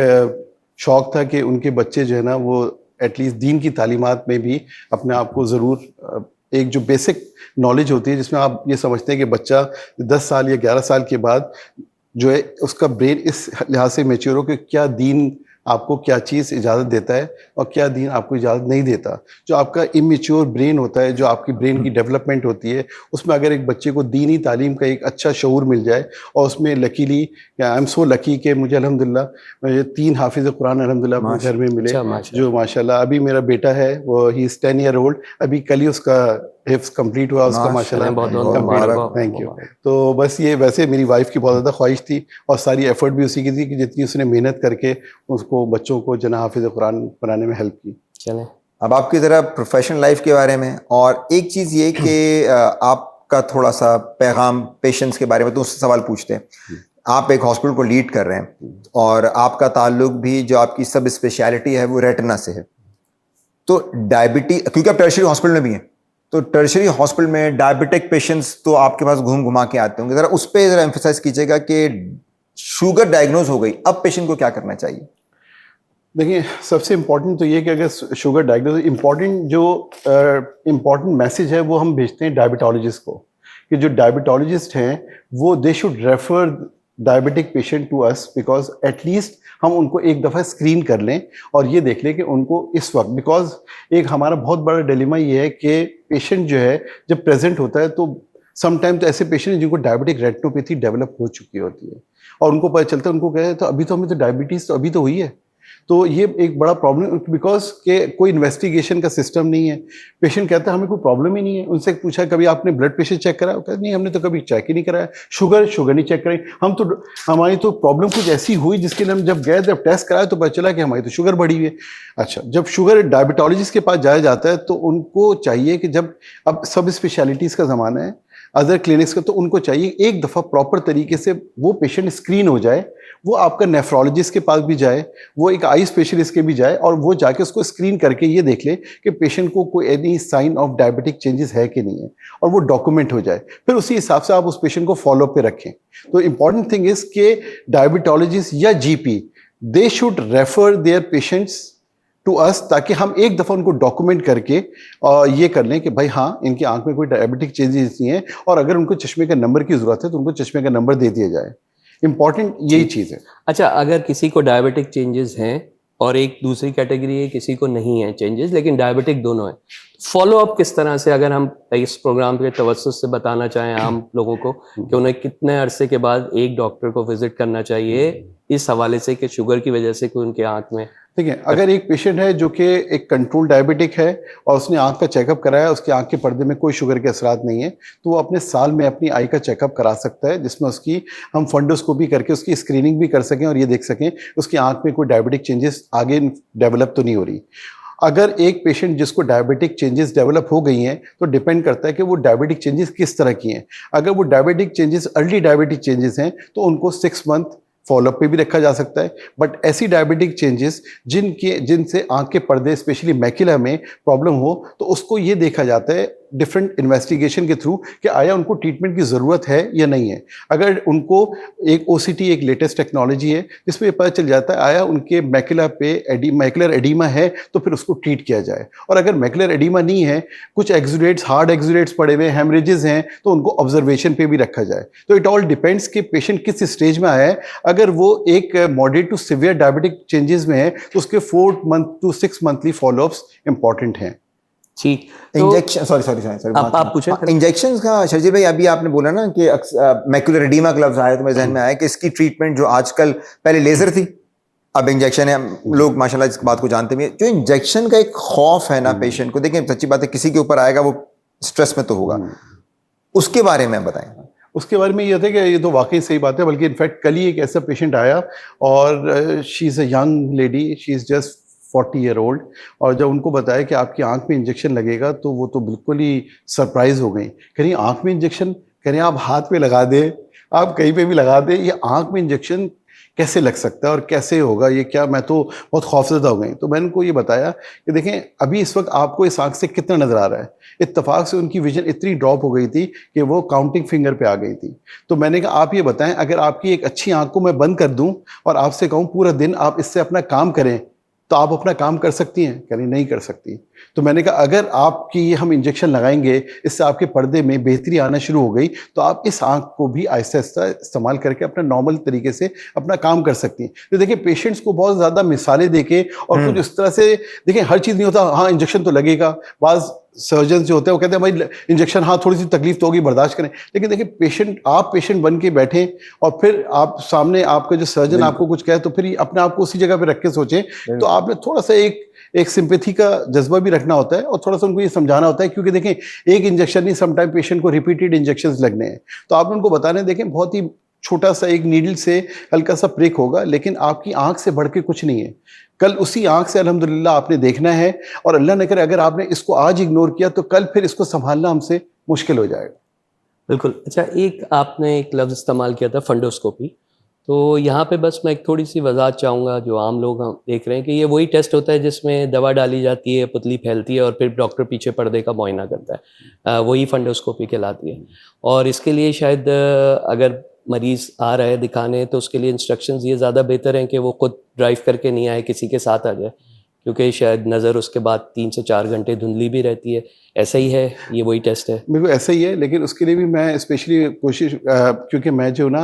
शौक था कि उनके बच्चे जो है ना वो एटलीस्ट दीन की तालीमात में भी अपने आप को ज़रूर एक जो बेसिक नॉलेज होती है जिसमें आप ये समझते हैं कि बच्चा 10 साल या 11 साल के बाद जो है उसका ब्रेन इस लिहाज से मेच्योर हो कि क्या दीन आपको क्या चीज़ इजाज़त देता है और क्या दीन आपको इजाज़त नहीं देता। जो आपका इमेच्योर ब्रेन होता है, जो आपकी ब्रेन की डेवलपमेंट होती है, उसमें अगर एक बच्चे को दीनी तालीम का एक अच्छा शऊर मिल जाए और उसमें luckily I am so lucky कि मुझे अल्हम्दुलिल्लाह मुझे 3 हाफिज़ कुरान अल्हम्दुलिल्लाह अपने घर में मिले। अच्छा, माशाल्लाह। जो माशाल्लाह अभी मेरा बेटा है वो ही इज़ 10 ईयर ओल्ड, अभी कल ही उसका हिफ्ज़ कंप्लीट हुआ उसका माशाल्लाह। बहुत बहुत मुबारक। Thank you. तो बस ये वैसे मेरी वाइफ की बहुत ज़्यादा ख्वाहिश थी और सारी एफर्ट भी उसी की थी कि जितनी उसने मेहनत करके उसको बच्चों को जना हाफिज़ कुरान बनाने में हेल्प की। चलें, अब आपकी ज़रा प्रोफेशनल लाइफ के बारे में, और एक चीज़ ये कि आपका थोड़ा सा पैगाम पेशेंट्स के बारे में, तो उससे सवाल पूछते हैं। आप एक हॉस्पिटल को लीड कर रहे हैं और आपका ताल्लुक भी जो आपकी सब स्पेशलिटी है वो रेटिना से है। तो डायबिटीज, क्योंकि आप टर्शरी हॉस्पिटल में भी हैं, तो टर्शरी हॉस्पिटल में डायबिटिक पेशेंट्स तो आपके पास घूम घुमा के आते होंगे। ज़रा उस पर ज़रा एम्फेसाइज कीजिएगा कि शुगर डायग्नोज हो गई, अब पेशेंट को क्या करना चाहिए? देखिए, सबसे इम्पोर्टेंट तो ये कि अगर शुगर डायग्नोस, इम्पोर्टेंट मैसेज है वो हम भेजते हैं डायबिटोलॉजिस्ट को, कि जो डायबिटोलॉजिस्ट हैं वो they should refer diabetic patient to us, because at least हम उनको एक दफ़ा स्क्रीन कर लें और ये देख लें कि उनको इस वक्त, बिकॉज एक हमारा बहुत बड़ा डिलेमा ये है कि पेशेंट जो है जब प्रेजेंट होता है तो समटाइम तो ऐसे पेशेंट हैं जिनको डायबिटिक रेटिनोपैथी डेवलप हो चुकी होती है और उनको पता चलता है, उनको कहे तो अभी तो हमें तो डायबिटीज़ तो अभी तो हुई है। तो ये एक बड़ा प्रॉब्लम, बिकॉज के कोई इन्वेस्टिगेशन का सिस्टम नहीं है। पेशेंट कहता है हमें कोई प्रॉब्लम ही नहीं है, उनसे पूछा कभी आपने ब्लड प्रेशर चेक कराया, कहते नहीं हमने तो कभी चेक ही नहीं कराया। शुगर नहीं चेक कराई, हमारी तो प्रॉब्लम कुछ ऐसी हुई जिसके लिए हम जब गए जब टेस्ट कराया तो पता चला कि हमारी तो शुगर बढ़ी हुई है। अच्छा, जब शुगर डायबिटोलॉजिस्ट के पास जाया जाता है तो उनको चाहिए कि जब अब सब स्पेशलिटीज़ का ज़माना है, अदर क्लिनिक्स का, तो उनको चाहिए एक दफ़ा प्रॉपर तरीके से वो पेशेंट स्क्रीन हो जाए, वो आपका नेफ्रोलॉजिस्ट के पास भी जाए, वो एक आई स्पेशलिस्ट के भी जाए और वो जाके उसको स्क्रीन करके ये देख ले कि पेशेंट को कोई any sign of diabetic changes है कि नहीं है और वो डॉक्यूमेंट हो जाए। फिर उसी हिसाब से आप उस पेशेंट को फॉलो पे रखें। तो इंपॉर्टेंट थिंग इज कि डायबिटोलॉजिस्ट या GP they should refer their patients to us, ताकि हम एक दफ़ा उनको डॉक्यूमेंट करके ये कर लें कि भाई हाँ इनकी आंख में कोई डायबिटिक चेंजेस नहीं है, और अगर उनको चश्मे का नंबर की ज़रूरत है तो उनको चश्मे का नंबर दे दिया जाए। इम्पॉर्टेंट यही चीज़ है। अच्छा, अगर किसी को डायबिटिक चेंजेस हैं और एक दूसरी कैटेगरी है किसी को नहीं है चेंजेस लेकिन डायबिटिक दोनों है, फॉलो अप किस तरह से, अगर हम इस प्रोग्राम के तवज्जुह से बताना चाहें आम लोगों को कि उन्हें कितने अरसे के बाद एक डॉक्टर को विजिट करना चाहिए इस हवाले से कि शुगर की वजह से कोई उनके आंख में? ठीक है, अगर एक पेशेंट है जो कि एक कंट्रोल डायबिटिक है और उसने आंख का चेकअप कराया, उसकी आंख के पर्दे में कोई शुगर के असरात नहीं है, तो वो अपने साल में अपनी आई का चेकअप करा सकता है, जिसमें उसकी हम फंडोस्कोपी करके उसकी स्क्रीनिंग भी कर सकें और ये देख सकें उसकी आंख में कोई डायबिटिक चेंजेस आगे डेवलप तो नहीं हो रही। अगर एक पेशेंट जिसको डायबिटिक चेंजेस डेवलप हो गई हैं तो डिपेंड करता है कि वो डायबिटिक चेंजेस किस तरह की हैं। अगर वो diabetic changes early diabetic changes हैं तो उनको 6 मंथ फॉलोअप पे भी रखा जा सकता है। बट ऐसी डायबिटिक चेंजेस जिनसे आंख के पर्दे स्पेशली मैकुला में प्रॉब्लम हो तो उसको ये देखा जाता है डिफरेंट इन्वेस्टिगेशन के थ्रू कि आया उनको ट्रीटमेंट की ज़रूरत है या नहीं है। अगर उनको एक ओसीटी एक लेटेस्ट टेक्नोलॉजी है जिसमें पता चल जाता है आया उनके मैकुला पे मैकुलर एडिमा है तो फिर उसको ट्रीट किया जाए, और अगर मैकुलर एडिमा नहीं है, कुछ एक्सुडेट्स हार्ड एक्सुडेट्स पड़े हुए हेमरेजेस हैं, तो उनको ऑब्जर्वेशन पे भी रखा जाए। तो इट ऑल डिपेंड्स कि पेशेंट किस स्टेज में आया है। अगर वो एक moderate to severe diabetic changes में है तो उसके 4 month to 6 monthly follow-ups important हैं। ठीक, इंजेक्शन सॉरी आप पूछें। इंजेक्शन का शर्जील भाई, अभी आपने बोला ना कि मैकुलर एडीमा का लफ्ज आया तो मेरे जहन में आया कि इसकी ट्रीटमेंट जो आजकल, पहले लेजर थी, अब इंजेक्शन है। लोग माशाल्लाह इस बात को जानते भी हैं। जो इंजेक्शन का एक खौफ है ना पेशेंट को, देखिए सच्ची बात है, किसी के ऊपर आएगा वो स्ट्रेस में तो होगा, उसके बारे में बताएं। उसके बारे में ये था कि ये तो वाकई सही बात है, बल्कि इनफैक्ट कल ही एक ऐसा पेशेंट आया और she is a young lady, she is just 40 year old, और जब उनको बताया कि आपकी आंख में इंजेक्शन लगेगा तो वो तो बिल्कुल ही सरप्राइज हो गई। कह रही आंख में इंजेक्शन, कह रहे आप हाथ पे लगा दें, आप कहीं पे भी लगा दें, ये आंख में इंजेक्शन कैसे लग सकता है और कैसे होगा ये, क्या, मैं तो बहुत खौफजदा हो गई। तो मैंने उनको ये बताया कि देखें अभी इस वक्त आपको इस आंख से कितना नज़र आ रहा है। इत्तेफाक से उनकी विजन इतनी ड्रॉप हो गई थी कि वो काउंटिंग फिंगर पे आ गई थी। तो मैंने कहा आप ये बताएं, अगर आपकी एक अच्छी आंख को मैं बंद कर दूं और आपसे कहूं पूरा दिन आप इससे अपना काम करें तो आप अपना काम कर सकती हैं? कह रही नहीं कर सकती। तो मैंने कहा अगर आपकी ये हम इंजेक्शन लगाएंगे, इससे आपके पर्दे में बेहतरी आना शुरू हो गई तो आप इस आंख को भी आहिस्ता आहिस्ता इस्तेमाल करके अपना नॉर्मल तरीके से अपना काम कर सकती हैं। तो देखिए पेशेंट्स को बहुत ज़्यादा मिसालें देके और कुछ इस तरह से, देखिए हर चीज़ नहीं होता हाँ इंजेक्शन तो लगेगा। बाज़ सर्जन जो होते हैं वो कहते हैं भाई इंजेक्शन हाँ थोड़ी सी तकलीफ तो होगी, बर्दाश्त करें। लेकिन देखिए पेशेंट, आप पेशेंट बन के बैठें और फिर आप सामने आपका जो सर्जन आपको कुछ कहे तो फिर अपने आप को उसी जगह पे रख के सोचें। तो आपने थोड़ा सा एक सिंपैथी का जज्बा भी रखना होता है और थोड़ा सा उनको ये समझाना होता है, क्योंकि देखें एक इंजेक्शन नहीं, समटाइम पेशेंट को रिपीटेड इंजेक्शंस लगने हैं। तो आप उनको बताने, देखें बहुत ही छोटा सा एक नीडल से हल्का सा प्रिक होगा, लेकिन आपकी आंख से बढ़ के कुछ नहीं है। कल उसी आंख से अल्हम्दुलिल्लाह आपने देखना है, और अल्लाह न करे अगर आपने इसको आज इग्नोर किया तो कल फिर इसको संभालना हमसे मुश्किल हो जाएगा। बिल्कुल। अच्छा, एक आपने एक लफ्ज़ इस्तेमाल किया था फंडोस्कोपी, तो यहाँ पे बस मैं एक थोड़ी सी वजाहत चाहूँगा। जो आम लोग हम देख रहे हैं कि ये वही टेस्ट होता है जिसमें दवा डाली जाती है, पुतली फैलती है और फिर डॉक्टर पीछे पर्दे का मुआयना करता है, वही फंडोस्कोपी कहलाती है। और इसके लिए शायद अगर मरीज़ आ रहा है दिखाने तो उसके लिए इंस्ट्रक्शंस ये ज़्यादा बेहतर हैं कि वो खुद ड्राइव करके नहीं आए, किसी के साथ आ जाए, क्योंकि शायद नज़र उसके बाद 3 से 4 घंटे धुंधली भी रहती है। ऐसा ही है, ये वही टेस्ट है? बिल्कुल ऐसा ही है, लेकिन उसके लिए भी मैं स्पेशली कोशिश, क्योंकि मैं जो ना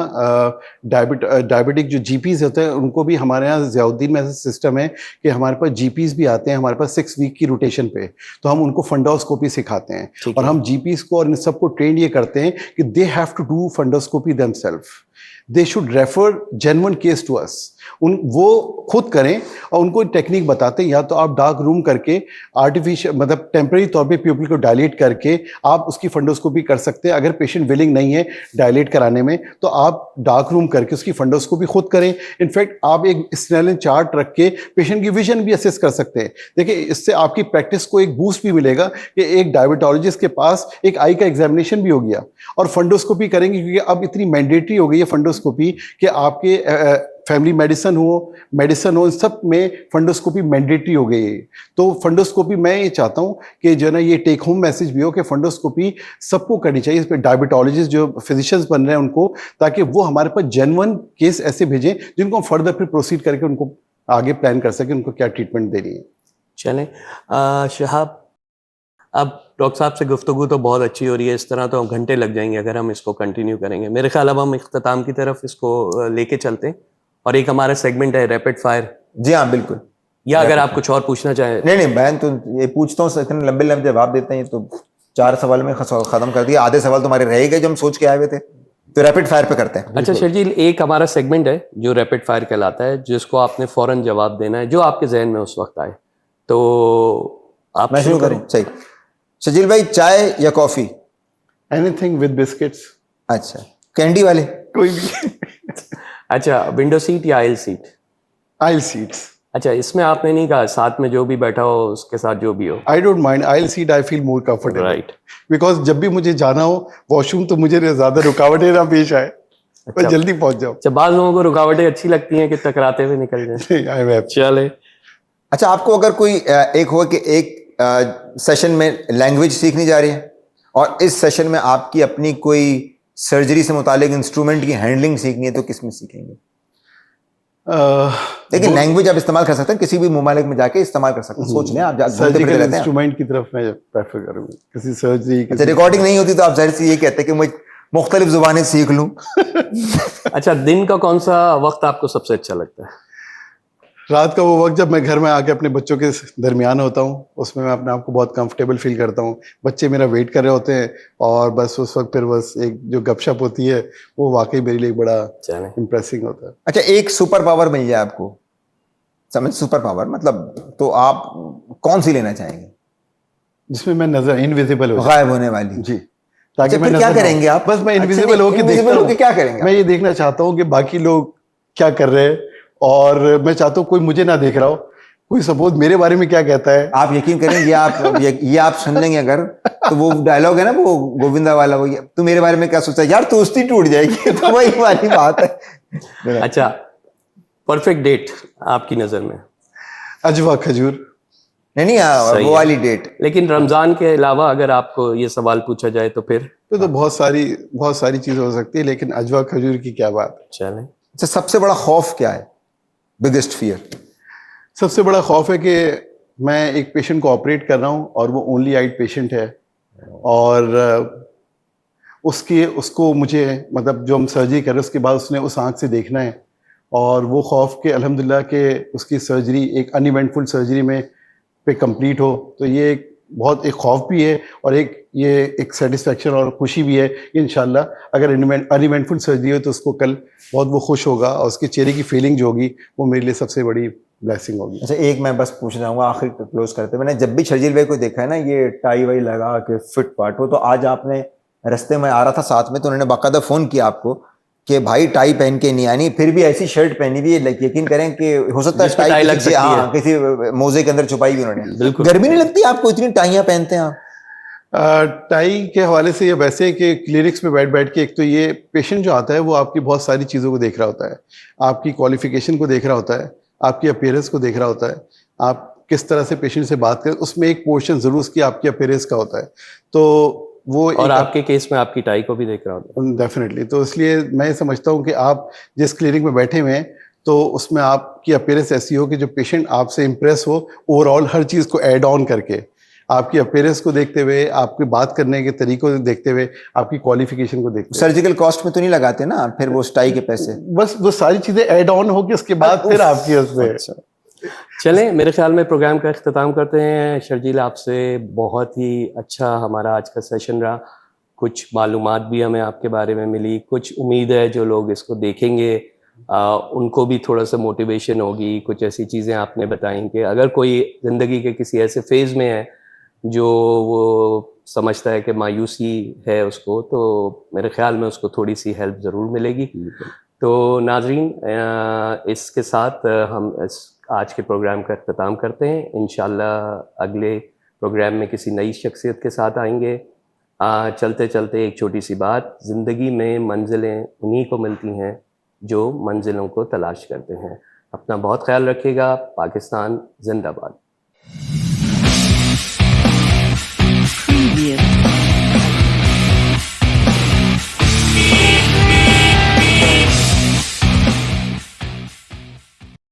डायबिटिक जो जीपीज़ होते हैं उनको भी, हमारे यहाँ ज़ियाउद्दीन में ऐसा सिस्टम है कि हमारे पास जीपीज़ भी आते हैं हमारे पास 6 वीक की रोटेशन पे, तो हम उनको फंडोस्कोपी सिखाते हैं। और हम जीपीज़ को और इन सबको ट्रेन ये करते हैं कि they have to do fundoscopy themselves, they should refer genuine case to us. वो खुद करें और उनको टेक्निक बताते हैं, या तो आप डार्क रूम करके आर्टिफिशियल मतलब टेम्परेरी तौर पे प्यूपिल को डायलेट करके आप उसकी फंडोस्कोपी कर सकते हैं। अगर पेशेंट विलिंग नहीं है डायलेट कराने में तो आप डार्क रूम करके उसकी फंडोस्कोपी खुद करें। इनफैक्ट आप एक स्नेलन चार्ट रख के पेशेंट की विजन भी असेस कर सकते हैं। देखिए इससे आपकी प्रैक्टिस को एक बूस्ट भी मिलेगा कि एक डायबिटोलॉजिस्ट के पास एक आई का एग्जामिनेशन भी हो गया और फंडोस्कोपी करेंगे, क्योंकि अब इतनी मैंडेटरी हो गई है फंडोस्कोपी कि आपके फैमिली मेडिसिन हो, इन सब में फंडोस्कोपी मैंडेटरी हो गई है। तो फंडोस्कोपी मैं ये चाहता हूँ कि जो है ना ये टेक होम मैसेज भी हो कि फंडोस्कोपी सबको करनी चाहिए, इस पर डायबिटोलॉजिस्ट जो फिजिशियंस बन रहे हैं उनको, ताकि वो हमारे पास जेन्युइन केस ऐसे भेजें जिनको हम फर्दर फिर प्रोसीड करके उनको आगे प्लान कर सकें उनको क्या ट्रीटमेंट देनी है। चलें शहाब, अब डॉक्टर साहब से गुफ्तगू तो बहुत अच्छी हो रही है, इस तरह तो घंटे लग जाएंगे अगर हम इसको कंटिन्यू करेंगे। मेरे ख्याल अब हम इख्तिताम की तरफ इसको लेके चलते हैं, और एक हमारा सेगमेंट है रैपिड फायर। जी हाँ बिल्कुल, या अगर आप कुछ और पूछना चाहें। नहीं मैं तो ये पूछता हूँ, इतने लंबे लंबे जवाब देते हैं, तो 4 सवाल में खत्म कर दिया, आधे सवाल तुम्हारे रह गए जो हम सोच के आए हुए थे, तो रैपिड फायर पे करते हैं। अच्छा शर्जील, एक हमारा सेगमेंट है जो रैपिड फायर कहलाता है, जिसको आपने फौरन जवाब देना है जो आपके जहन में उस वक्त आए। तो आप मैं शुरू करूं? सही। शर्जील भाई, चाय या कॉफी? Anything with biscuits. अच्छा, कैंडी वाले? कोई भी। अच्छा, विंडो सीट या आइल सीट? आइल सीट्स। अच्छा, इसमें आपने नहीं कहा साथ में जो भी बैठा हो उसके साथ जो भी हो? I don't mind aisle seat, I feel more comfortable, right, because जब भी मुझे जाना हो वॉशरूम तो मुझे ज्यादा रुकावटें ना पेश आए, मैं जल्दी पहुंच जाऊं। अच्छा, बाज़ लोगों को रुकावटें अच्छी लगती हैं कि टकराते हुए निकल जाए। चले। अच्छा, आपको अगर कोई एक हो कि एक सेशन में लैंग्वेज सीखनी जा रही है, और इस सेशन में आपकी अपनी कोई सर्जरी से मुतालिक इंस्ट्रूमेंट की हैंडलिंग सीखनी है तो किस में सीखेंगे? लेकिन लैंग्वेज आप इस्तेमाल कर सकते हैं, किसी भी मुमालिक में जाके इस्तेमाल कर सकते हैं। सोच लें, आप घूमते फिरते रहते हैं। इंस्ट्रूमेंट की तरफ मैं प्रेफर करूंगा, किसी सर्जरी। अच्छा, रिकॉर्डिंग नहीं होती तो आप जाहिर से ये कहते हैं कि मैं मुख्तलिफ जुबानें सीख लूं। अच्छा, दिन का कौन सा वक्त आपको सबसे अच्छा लगता है? रात का वो वक्त जब मैं घर में आके अपने बच्चों के दरमियान होता हूँ, उसमें मैं अपने आप को बहुत कंफर्टेबल फील करता हूँ। बच्चे मेरा वेट कर रहे होते हैं और बस उस वक्त फिर बस एक जो गपशप होती है वो वाकई मेरे लिए बड़ा इम्प्रेसिंग होता है। अच्छा, एक सुपर पावर मिल जाए आपको, समझ सुपर पावर मतलब, तो आप कौन सी लेना चाहेंगे? जिसमें मैं नजर इनविजिबल हो, गायब होने वाली। जी, ताकि मैं क्या करेंगे आप? बस मैं इनविजिबल होके देखता हूँ। क्या करेंगे? मैं ये देखना चाहता हूँ कि बाकी लोग क्या कर रहे हैं, और मैं चाहता हूँ कोई मुझे ना देख रहा हो, कोई सपोज मेरे बारे में क्या कहता है। आप यकीन करें, ये आप सुन लेंगे अगर, तो वो डायलॉग है ना वो गोविंदा वाला, वो तू मेरे बारे में क्या सोचा यार, दोस्ती टूट जाएगी। तो वही वाली बात है। अच्छा, परफेक्ट डेट आपकी नजर में? अजवा खजूर। नहीं, वो वाली डेट। लेकिन रमजान के अलावा अगर आपको ये सवाल पूछा जाए तो फिर तो बहुत सारी चीजें हो सकती है, लेकिन अजवा खजूर की क्या बात है। चलें। अच्छा, सबसे बड़ा खौफ क्या है? Biggest fear? सबसे बड़ा खौफ है कि मैं एक पेशेंट को ऑपरेट कर रहा हूँ और वो ओनली आइड पेशेंट है, और उसको मुझे मतलब जो हम सर्जरी कर रहे हैं उसके बाद उसने उस आँख से देखना है, और वो खौफ के अल्हम्दुलिल्लाह के उसकी सर्जरी एक अनइवेंटफुल सर्जरी में पे कंप्लीट हो, तो ये बहुत एक खौफ भी है और एक सेटिस्फेक्शन और खुशी भी है कि इंशाल्लाह अगर अनइवेंटफुल सर्जरी हो तो उसको कल बहुत वो खुश होगा, और उसके चेहरे की फीलिंग जो होगी वो मेरे लिए सबसे बड़ी ब्लेसिंग होगी। अच्छा, एक मैं बस पूछना चाहूँगा आखिर क्लोज करते, मैंने जब भी शर्जील भाई को देखा है ना, ये टाई वाई लगा के फिट फाट हो, तो आज आपने रास्ते में आ रहा था साथ में, तो उन्होंने बाकायदा फ़ोन किया आपको कि भाई टाई पहन के नहीं आनी, फिर भी ऐसी शर्ट पहनी हुई है, यकीन करें कि हो सकता है टाई लग सकती है, किसी मोजे के अंदर छुपाई हुई उन्होंने। गर्मी नहीं लगती आपको? इतनी टाइयाँ पहनते हैं आप। टाई के हवाले से ये वैसे कि क्लिनिक्स में बैठ के, एक तो ये पेशेंट जो आता है वो आपकी बहुत सारी चीज़ों को देख रहा होता है, आपकी क्वालिफिकेशन को देख रहा होता है, आपकी अपीयरेंस को देख रहा होता है, आप किस तरह से पेशेंट से बात करें, उसमें एक पोर्शन जरूर उसकी आपकी अपीयरेंस का होता है, तो वो और आपके केस में आपकी टाई को भी देख रहा होता है डेफिनेटली। तो इसलिए मैं समझता हूँ कि आप जिस क्लिनिक में बैठे हुए हैं तो उसमें आपकी अपीयरेंस ऐसी हो कि जो पेशेंट आपसे इम्प्रेस हो, ओवरऑल हर चीज़ को ऐड ऑन करके, आपकी अपीयरेंस को देखते हुए, आपकी बात करने के तरीकों को देखते हुए, आपकी क्वालिफिकेशन को देखते हुए। सर्जिकल कॉस्ट में तो नहीं लगाते ना फिर वो टाई के पैसे? बस वो सारी चीज़ें ऐड ऑन हो के उसके बाद फिर आपकी उसमें। चलें, मेरे ख्याल में प्रोग्राम का इख्तिताम करते हैं। शर्जील, आपसे बहुत ही अच्छा हमारा आज का सेशन रहा, कुछ मालूमात भी हमें आपके बारे में मिली, कुछ उम्मीद है जो लोग इसको देखेंगे उनको भी थोड़ा सा मोटिवेशन होगी, कुछ ऐसी चीज़ें आपने बताई कि अगर कोई ज़िंदगी के किसी ऐसे फेज़ में है जो वो समझता है कि मायूसी है उसको, तो मेरे ख्याल में उसको थोड़ी सी हेल्प ज़रूर मिलेगी। तो नाजरीन, इसके साथ हम आज के प्रोग्राम का इख्तिताम करते हैं। इंशाल्लाह अगले प्रोग्राम में किसी नई शख्सियत के साथ आएंगे। चलते चलते एक छोटी सी बात, ज़िंदगी में मंजिलें उन्हीं को मिलती हैं जो मंजिलों को तलाश करते हैं। अपना बहुत ख्याल रखिएगा। पाकिस्तान जिंदाबाद।